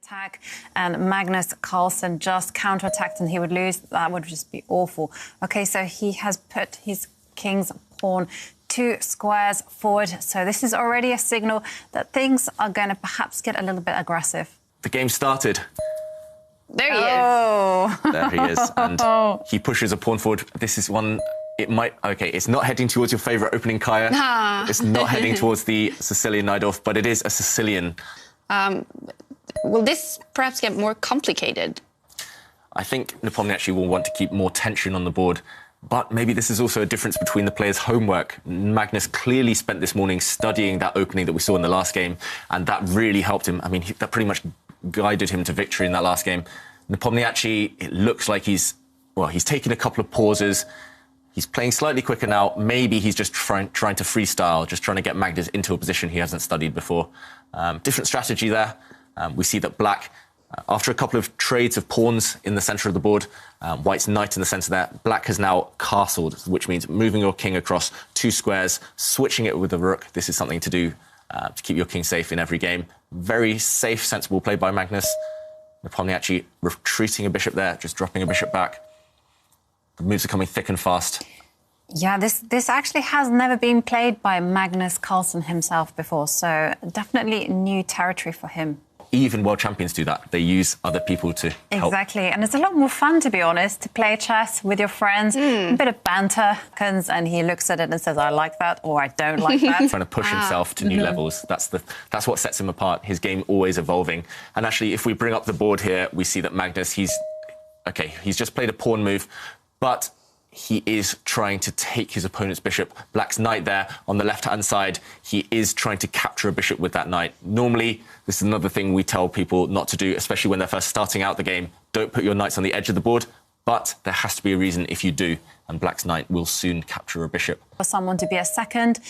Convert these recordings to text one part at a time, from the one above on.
attack and Magnus Carlsen just counterattacked and he would lose, that would just be awful. Okay, so he has put his king's pawn 2 squares forward. So this is already a signal that things are going to perhaps get a little bit aggressive. The game started. There he is. There he is. And he pushes a pawn forward. This is one... It might... OK, it's not heading towards your favourite opening Kaya. It's not heading towards the Sicilian Najdorf, but it is a Sicilian. Will this perhaps get more complicated? I think Nepomniachtchi will want to keep more tension on the board, but maybe this is also a difference between the players' homework. Magnus clearly spent this morning studying that opening that we saw in the last game, and that really helped him. I mean, that pretty much guided him to victory in that last game. Nepomniachtchi, it looks like he's taken a couple of pauses. He's playing slightly quicker now. Maybe he's just trying to freestyle, just trying to get Magnus into a position he hasn't studied before. Different strategy there. We see that Black, after a couple of trades of pawns in the centre of the board, White's knight in the centre there, Black has now castled, which means moving your king across 2 squares, switching it with the Rook. This is something to do to keep your king safe in every game. Very safe, sensible play by Magnus. Nepomniachtchi retreating a bishop there, just dropping a bishop back. The moves are coming thick and fast. Yeah, this actually has never been played by Magnus Carlsen himself before, so definitely new territory for him. Even world champions do that. They use other people to help. Exactly, and it's a lot more fun, to be honest, to play chess with your friends, a bit of banter, and he looks at it and says, I like that, or I don't like that. Trying to push himself to new levels. That's what sets him apart, his game always evolving. And actually, if we bring up the board here, we see that Magnus, he's just played a pawn move, but he is trying to take his opponent's bishop. Black's knight there on the left-hand side. He is trying to capture a bishop with that knight. Normally, this is another thing we tell people not to do, especially when they're first starting out the game. Don't put your knights on the edge of the board, but there has to be a reason if you do, and Black's knight will soon capture a bishop. For someone to be a second,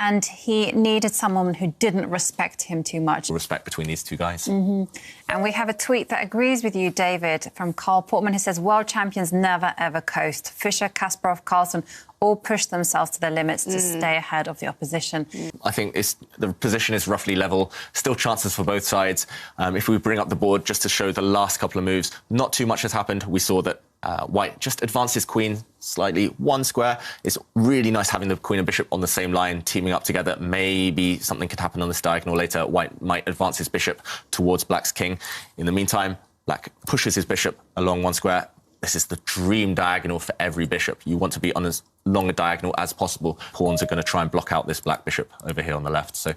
and he needed someone who didn't respect him too much. Respect between these 2 guys. And we have a tweet that agrees with you, David, from Carl Portman, who says, world champions never, ever coast. Fischer, Kasparov, Carlsen all push themselves to their limits to stay ahead of the opposition. I think the position is roughly level. Still chances for both sides. If we bring up the board just to show the last couple of moves, not too much has happened. We saw that White just advanced his queen slightly, 1 square. It's really nice having the queen and bishop on the same line, teaming up together. Maybe something could happen on this diagonal later. White might advance his bishop towards Black's king. In the meantime, Black pushes his bishop along 1 square. This is the dream diagonal for every bishop. You want to be on as long a diagonal as possible. Pawns are going to try and block out this Black bishop over here on the left. So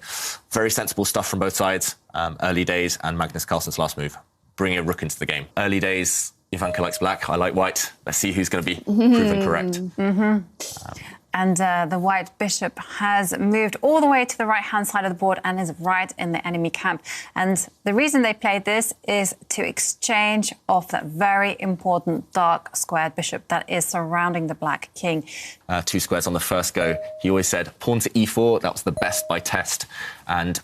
very sensible stuff from both sides. Early days and Magnus Carlsen's last move, bringing a rook into the game. Early days, Ivanka likes Black, I like White. Let's see who's going to be proven correct. And the White bishop has moved all the way to the right-hand side of the board and is right in the enemy camp. And the reason they played this is to exchange off that very important dark squared bishop that is surrounding the Black king. 2 squares on the first go. He always said pawn to e4, that was the best by test. And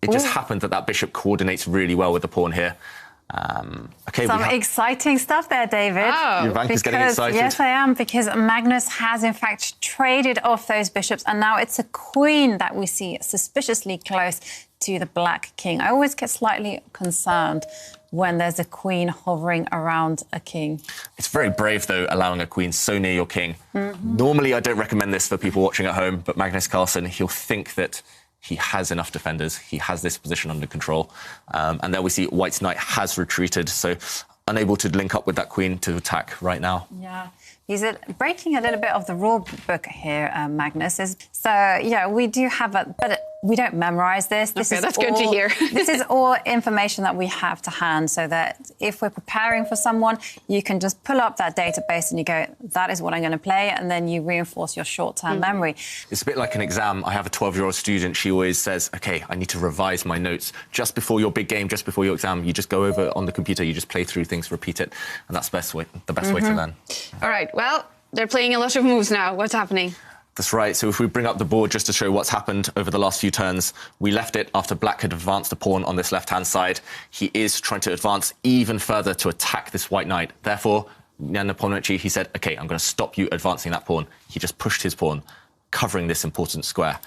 it just happened that bishop coordinates really well with the pawn here. Okay, some exciting stuff there, David. Ivanka's getting excited. Yes, I am, because Magnus has, in fact, traded off those bishops, and now it's a queen that we see suspiciously close to the Black king. I always get slightly concerned when there's a queen hovering around a king. It's very brave, though, allowing a queen so near your king. Normally, I don't recommend this for people watching at home, but Magnus Carlsen, he'll think that he has enough defenders. He has this position under control. And there we see White's knight has retreated, so unable to link up with that queen to attack right now. Yeah, he's breaking a little bit of the rule book here, Magnus. So, yeah, we do have but we don't memorise this. That's good to hear. This is all information that we have to hand, so that if we're preparing for someone, you can just pull up that database and you go, that is what I'm going to play, and then you reinforce your short-term memory. It's a bit like an exam. I have a 12-year-old student. She always says, OK, I need to revise my notes. Just before your big game, just before your exam, you just go over on the computer, you just play through things, repeat it, and that's the best way to learn. All right, well, they're playing a lot of moves now. What's happening? That's right. So if we bring up the board just to show what's happened over the last few turns, we left it after Black had advanced a pawn on this left-hand side. He is trying to advance even further to attack this white knight. Therefore, Nepomniachtchi, he said, OK, I'm going to stop you advancing that pawn. He just pushed his pawn, covering this important square.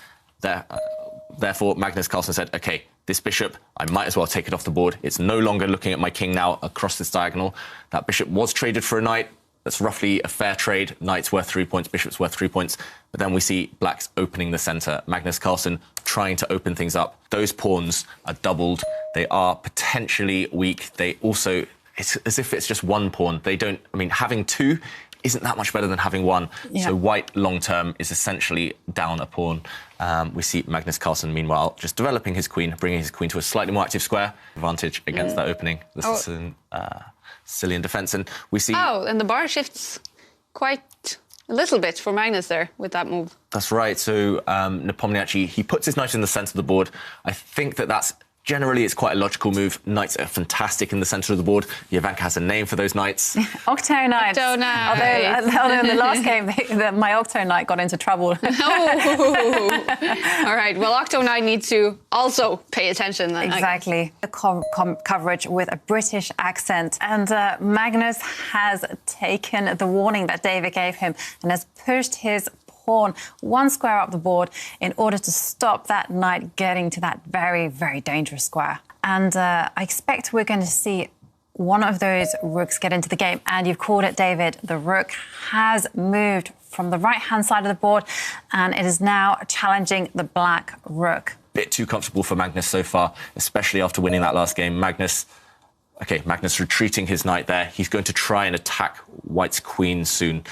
Therefore, Magnus Carlsen said, OK, this bishop, I might as well take it off the board. It's no longer looking at my king now across this diagonal. That bishop was traded for a knight. That's roughly a fair trade. Knight's worth 3 points, bishop's worth 3 points. But then we see black's opening the centre. Magnus Carlsen trying to open things up. Those pawns are doubled. They are potentially weak. They also, it's as if it's just one pawn. They don't, I mean, having two isn't that much better than having one. Yeah. So white long-term is essentially down a pawn. We see Magnus Carlsen, meanwhile, just developing his queen, bringing his queen to a slightly more active square. Advantage against that opening. This is an Sicilian defence. And we see... Oh, and the bar shifts quite a little bit for Magnus there with that move. That's right. So Nepomniachtchi, he puts his knight in the centre of the board. I think that's... Generally, it's quite a logical move. Knights are fantastic in the centre of the board. Jovanka has a name for those knights. Octo Knights. Octo Knight. Although in the last game, my Octo Knight got into trouble. Oh. All right. Well, Octo Knight needs to also pay attention then. Exactly. The coverage with a British accent. And Magnus has taken the warning that David gave him and has pushed his pawn one square up the board in order to stop that knight getting to that very, very dangerous square. And I expect we're going to see one of those rooks get into the game. And you've called it, David. The rook has moved from the right-hand side of the board and it is now challenging the black rook. Bit too comfortable for Magnus so far, especially after winning that last game. Magnus retreating his knight there. He's going to try and attack white's queen soon.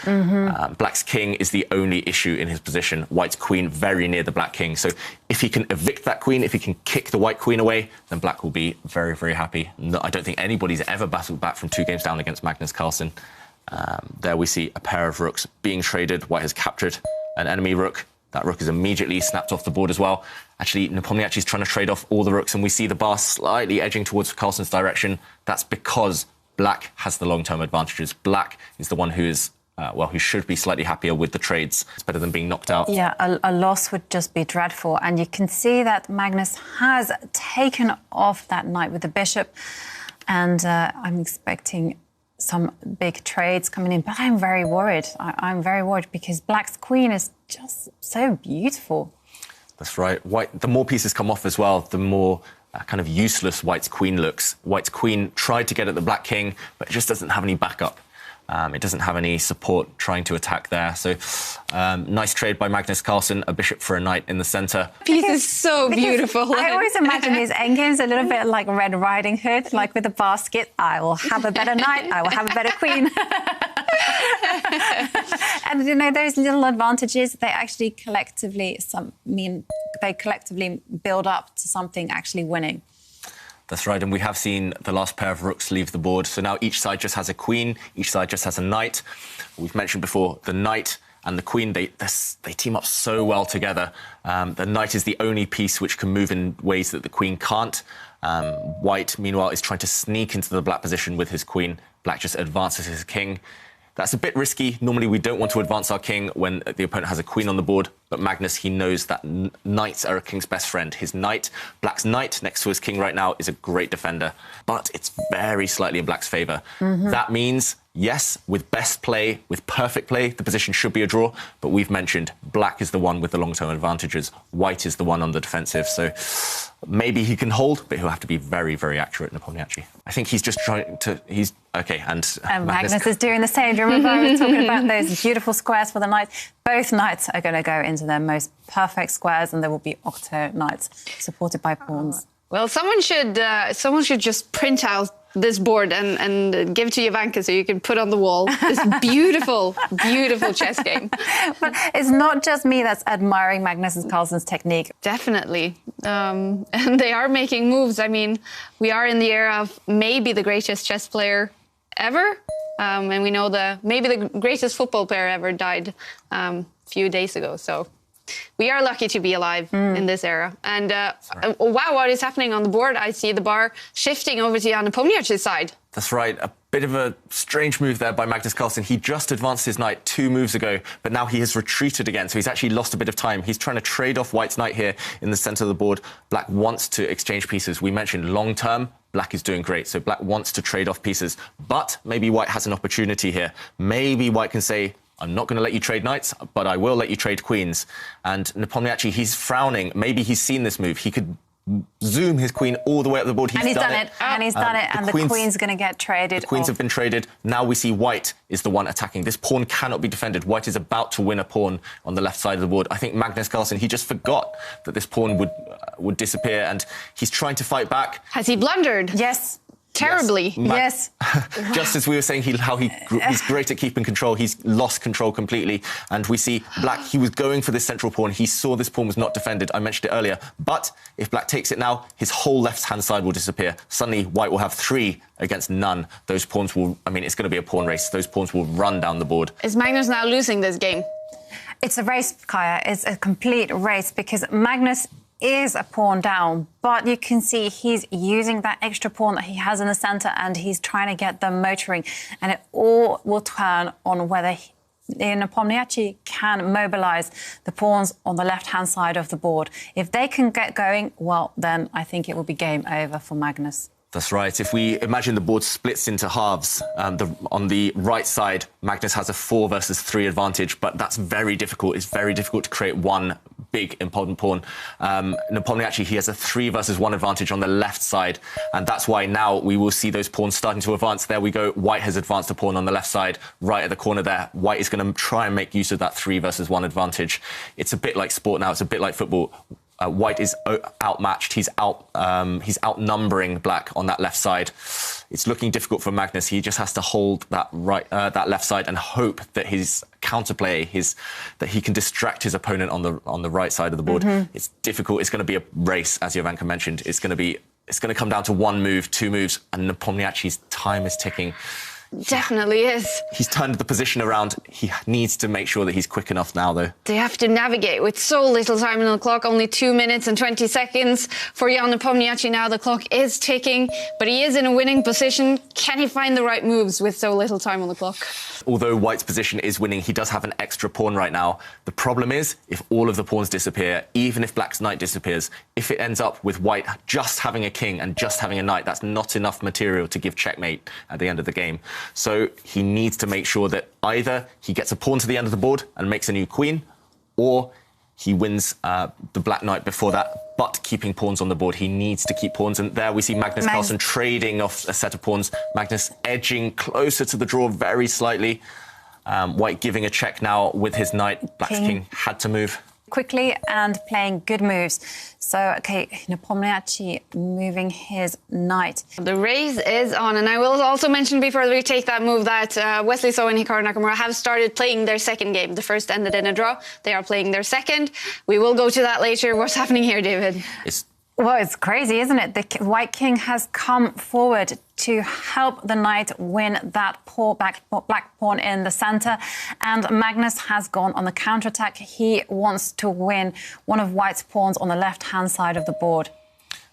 Black's king is the only issue in his position. White's queen very near the black king. So if he can evict that queen, if he can kick the white queen away, then black will be very, very happy. No, I don't think anybody's ever battled back from 2 games down against Magnus Carlsen. There we see a pair of rooks being traded. White has captured an enemy rook. That rook is immediately snapped off the board as well. Actually, Nepomniachtchi is trying to trade off all the rooks, and we see the bar slightly edging towards Carlsen's direction. That's because black has the long-term advantages. Black is the one who is, who should be slightly happier with the trades. It's better than being knocked out. Yeah, a loss would just be dreadful. And you can see that Magnus has taken off that knight with the bishop. And I'm expecting some big trades coming in, but I'm very worried. I'm very worried because black's queen is just so beautiful. That's right. White, the more pieces come off as well, the more kind of useless white's queen looks. White's queen tried to get at the black king, but it just doesn't have any backup. It doesn't have any support trying to attack there. So nice trade by Magnus Carlsen, a bishop for a knight in the centre. Piece is so beautiful. I always imagine these endgames a little bit like Red Riding Hood, like with a basket. I will have a better knight, I will have a better queen. And you know, those little advantages, they actually collectively build up to something actually winning. That's right, and we have seen the last pair of rooks leave the board. So now each side just has a queen, each side just has a knight. We've mentioned before, the knight and the queen, they team up so well together. The knight is the only piece which can move in ways that the queen can't. White, meanwhile, is trying to sneak into the black position with his queen. Black just advances his king. That's a bit risky. Normally, we don't want to advance our king when the opponent has a queen on the board. But Magnus, he knows that knights are a king's best friend. His knight, black's knight, next to his king right now, is a great defender. But it's very slightly in black's favour. That means, yes, with best play, with perfect play, the position should be a draw. But we've mentioned black is the one with the long-term advantages. White is the one on the defensive. So maybe he can hold, but he'll have to be very, very accurate, Nepomniachtchi. I think he's just trying to... And Magnus is doing the same. Do you remember I was talking about those beautiful squares for the knights? Both knights are going to go into their most perfect squares, and there will be octo knights supported by pawns. Well, someone should just print out this board and give it to Jovanka so you can put on the wall this beautiful, beautiful chess game. But it's not just me that's admiring Magnus Carlsen's technique. Definitely. And they are making moves. I mean, we are in the era of maybe the greatest chess player ever. And we know maybe the greatest football player ever died a few days ago. So we are lucky to be alive in this era. And wow, what is happening on the board? I see the bar shifting over to Nepomniachtchi's side. That's right. A bit of a strange move there by Magnus Carlsen. He just advanced his knight 2 moves ago, but now he has retreated again, so he's actually lost a bit of time. He's trying to trade off white's knight here in the centre of the board. Black wants to exchange pieces. We mentioned long-term. Black is doing great, so black wants to trade off pieces. But maybe white has an opportunity here. Maybe white can say, I'm not going to let you trade knights, but I will let you trade queens. And Nepomniachtchi, he's frowning. Maybe he's seen this move. He could zoom his queen all the way up the board. And he's done it. And he's done it. And the queen's going to get traded. The queens have been traded. Now we see white is the one attacking. This pawn cannot be defended. White is about to win a pawn on the left side of the board. I think Magnus Carlsen, he just forgot that this pawn would disappear, and he's trying to fight back. Has he blundered? Yes. Terribly. Yes. Just as we were saying, he's great at keeping control. He's lost control completely. And we see black, he was going for this central pawn. He saw this pawn was not defended. I mentioned it earlier. But if black takes it now, his whole left-hand side will disappear. Suddenly, white will have 3 against none. Those pawns will, I mean, it's going to be a pawn race. Those pawns will run down the board. Is Magnus now losing this game? It's a race, Kaya. It's a complete race because Magnus is a pawn down, but you can see he's using that extra pawn that he has in the centre and he's trying to get them motoring, and it all will turn on whether Nepomniachtchi can mobilise the pawns on the left-hand side of the board. If they can get going, well, then I think it will be game over for Magnus. That's right. If we imagine the board splits into halves, on the right side, Magnus has a 4 versus 3 advantage, but that's very difficult. It's very difficult to create one big important pawn. Nepomniachtchi, he has a 3 versus 1 advantage on the left side, and that's why now we will see those pawns starting to advance. There we go. White has advanced a pawn on the left side, right at the corner there. White is going to try and make use of that 3 versus 1 advantage. It's a bit like sport now. It's a bit like football. White is outmatched. He's outnumbering black on that left side. It's looking difficult for Magnus. He just has to hold that that left side and hope that his counterplay, that he can distract his opponent on the right side of the board. It's difficult. It's going to be a race, as Jovanka mentioned. It's going to come down to 1 move, 2 moves, and Nepomniachtchi's time is ticking. Definitely is. He's turned the position around. He needs to make sure that he's quick enough now, though. They have to navigate with so little time on the clock, only 2 minutes and 20 seconds for Jan Nepomniachtchi now. The clock is ticking, but he is in a winning position. Can he find the right moves with so little time on the clock? Although White's position is winning, he does have an extra pawn right now. The problem is, if all of the pawns disappear, even if Black's knight disappears, if it ends up with White just having a king and just having a knight, that's not enough material to give checkmate at the end of the game. So he needs to make sure that either he gets a pawn to the end of the board and makes a new queen, or he wins the black knight before that, but keeping pawns on the board. He needs to keep pawns. And there we see Magnus Carlsen trading off a set of pawns. Magnus edging closer to the draw very slightly. White giving a check now with his knight. Black's king had to move quickly and playing good moves. So, OK, Nepomniachtchi moving his knight. The race is on, and I will also mention before we take that move that Wesley So and Hikaru Nakamura have started playing their second game. The first ended in a draw. They are playing their second. We will go to that later. What's happening here, David? Well, it's crazy, isn't it? The white king has come forward to help the knight win that black pawn in the centre. And Magnus has gone on the counterattack. He wants to win one of white's pawns on the left-hand side of the board.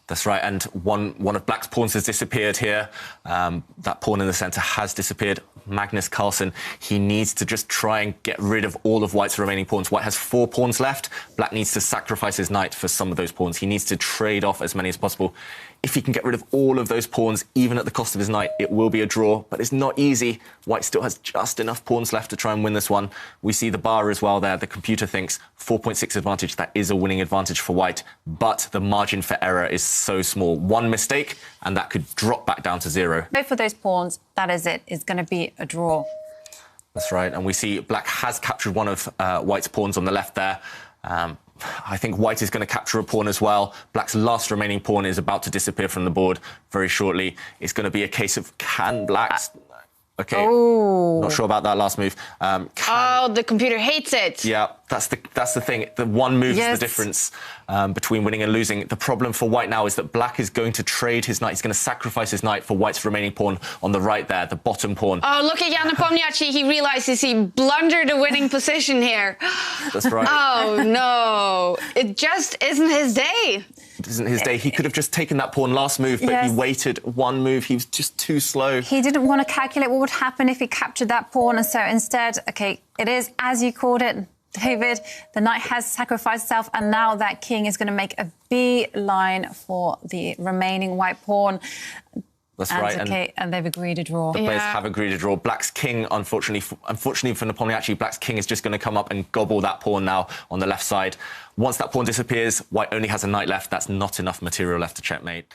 That's right, and one of black's pawns has disappeared here. That pawn in the centre has disappeared. Magnus Carlsen, he needs to just try and get rid of all of white's remaining pawns. White has 4 pawns left. Black needs to sacrifice his knight for some of those pawns. He needs to trade off as many as possible. If he can get rid of all of those pawns, even at the cost of his knight, it will be a draw, but it's not easy. White still has just enough pawns left to try and win this one. We see the bar as well there. The computer thinks 4.6 advantage. That is a winning advantage for white, but the margin for error is so small. One mistake, and that could drop back down to 0. So for those pawns, that is it. It's going to be a draw. That's right, and we see black has captured one of white's pawns on the left there. I think white is going to capture a pawn as well. Black's last remaining pawn is about to disappear from the board very shortly. It's going to be a case of can black's... OK, not sure about that last move. The computer hates it. Yeah, that's the thing. The one move is the difference between winning and losing. The problem for white now is that black is going to trade his knight. He's going to sacrifice his knight for white's remaining pawn on the right there, the bottom pawn. Oh, look at Jan Nepomniachtchi. He realises he blundered a winning position here. That's right. Oh, no. It just isn't his day. It isn't his day. He could have just taken that pawn last move, but he waited one move. He was just too slow. He didn't want to calculate what would happen if he captured that pawn. And so instead, OK, it is, as you called it, David, the knight has sacrificed itself. And now that king is going to make a beeline for the remaining white pawn. That's right. Okay, and they've agreed a draw. The players have agreed a draw. Black's king, unfortunately for Nepomniachtchi, Black's king is just going to come up and gobble that pawn now on the left side. Once that pawn disappears, White only has a knight left. That's not enough material left to checkmate.